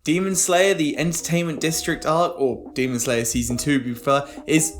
Demon Slayer, the Entertainment District arc, or Demon Slayer Season 2 if you prefer, is...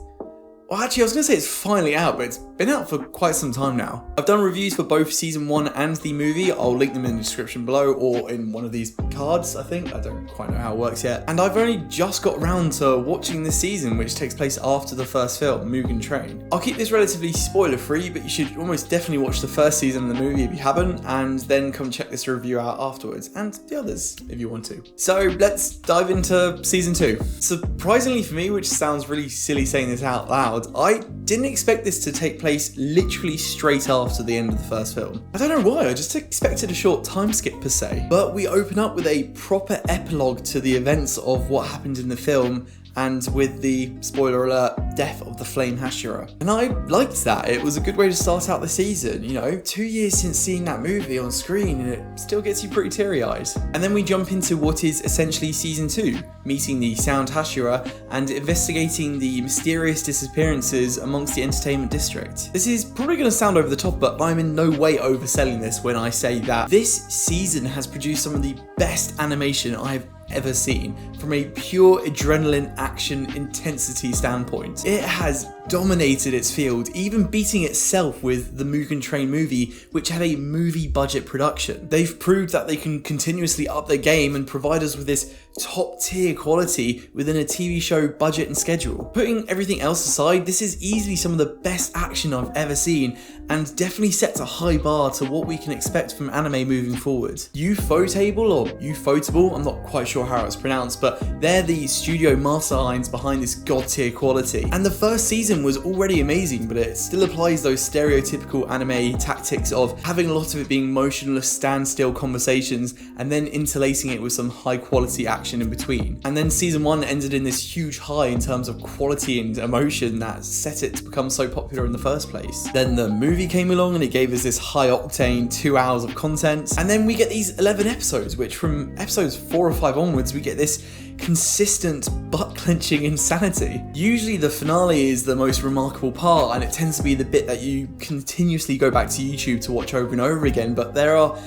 Well, actually, I was going to say it's finally out, but it's been out for quite some time now. I've done reviews for both Season 1 and the movie. I'll link them in the description below, or in one of these cards, I think. I don't quite know how it works yet. And I've only just got around to watching this season, which takes place after the first film, Mugen Train. I'll keep this relatively spoiler-free, but you should almost definitely watch the first season of the movie if you haven't, and then come check this review out afterwards, and the others if you want to. So let's dive into Season 2. Surprisingly for me, which sounds really silly saying this out loud, I didn't expect this to take place literally straight after the end of the first film. I don't know why, I just expected a short time skip per se. But we open up with a proper epilogue to the events of what happened in the film, and with the, spoiler alert, death of the Flame Hashira. And I liked that. It was a good way to start out the season, you know? 2 years since seeing that movie on screen, and it still gets you pretty teary-eyed. And then we jump into what is essentially Season 2, meeting the Sound Hashira and investigating the mysterious disappearances amongst the Entertainment District. This is probably going to sound over the top, but I'm in no way overselling this when I say that this season has produced some of the best animation I've ever seen from a pure adrenaline action intensity standpoint. It has dominated its field, even beating itself with the Mugen Train movie, which had a movie budget production. They've proved that they can continuously up their game and provide us with this top tier quality within a TV show budget and schedule. Putting everything else aside, this is easily some of the best action I've ever seen, and definitely sets a high bar to what we can expect from anime moving forward. Ufotable, or Ufotable, I'm not quite sure how it's pronounced, but they're the studio masterminds behind this god tier quality. And the first season was already amazing, but it still applies those stereotypical anime tactics of having a lot of it being motionless, standstill conversations, and then interlacing it with some high quality action in between. And then Season 1 ended in this huge high in terms of quality and emotion that set it to become so popular in the first place. Then the movie came along and it gave us this high octane 2 hours of content, and then we get these 11 episodes, which from episodes 4 or 5 onwards we get this consistent butt-clenching insanity. Usually the finale is the most remarkable part, and it tends to be the bit that you continuously go back to YouTube to watch over and over again, but there are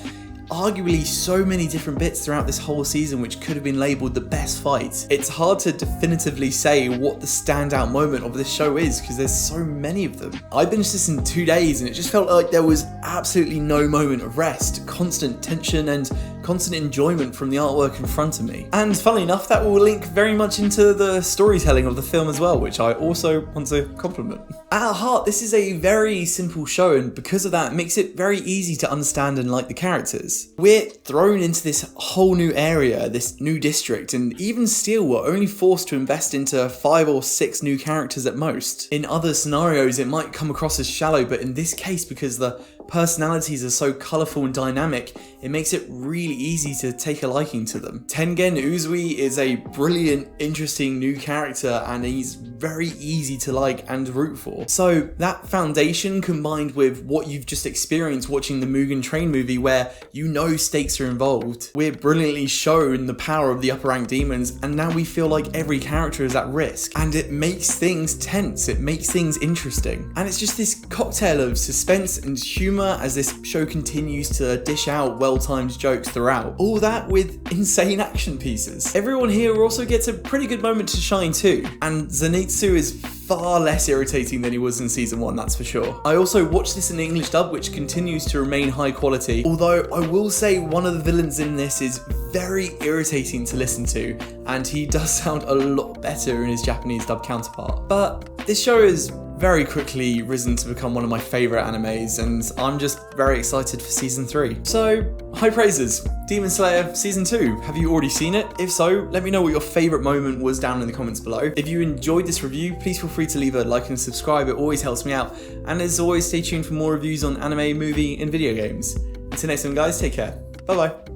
arguably so many different bits throughout this whole season which could have been labelled the best fight. It's hard to definitively say what the standout moment of this show is because there's so many of them. I binged this in 2 days and it just felt like there was absolutely no moment of rest, constant tension and constant enjoyment from the artwork in front of me. And funnily enough, that will link very much into the storytelling of the film as well, which I also want to compliment. At heart, this is a very simple show, and because of that, it makes it very easy to understand and like the characters. We're thrown into this whole new area, this new district, and even still, we're only forced to invest into 5 or 6 new characters at most. In other scenarios, it might come across as shallow, but in this case, because the personalities are so colourful and dynamic, it makes it really easy to take a liking to them. Tengen Uzui is a brilliant, interesting new character, and he's very easy to like and root for. So that foundation combined with what you've just experienced watching the Mugen Train movie, where you know stakes are involved, we're brilliantly shown the power of the upper rank demons, and now we feel like every character is at risk, and it makes things tense, it makes things interesting. And it's just this cocktail of suspense and humour as this show continues to dish out well-timed jokes throughout. All that with insane action pieces. Everyone here also gets a pretty good moment to shine too, and Zenitsu is far less irritating than he was in Season 1, that's for sure. I also watched this in English dub, which continues to remain high quality, although I will say one of the villains in this is very irritating to listen to, and he does sound a lot better in his Japanese dub counterpart. But this show is very quickly risen to become one of my favourite animes, and I'm just very excited for Season 3. So, high praises. Demon Slayer Season 2. Have you already seen it? If so, let me know what your favourite moment was down in the comments below. If you enjoyed this review, please feel free to leave a like and subscribe, it always helps me out. And as always, stay tuned for more reviews on anime, movie and video games. Until next time guys, take care. Bye bye.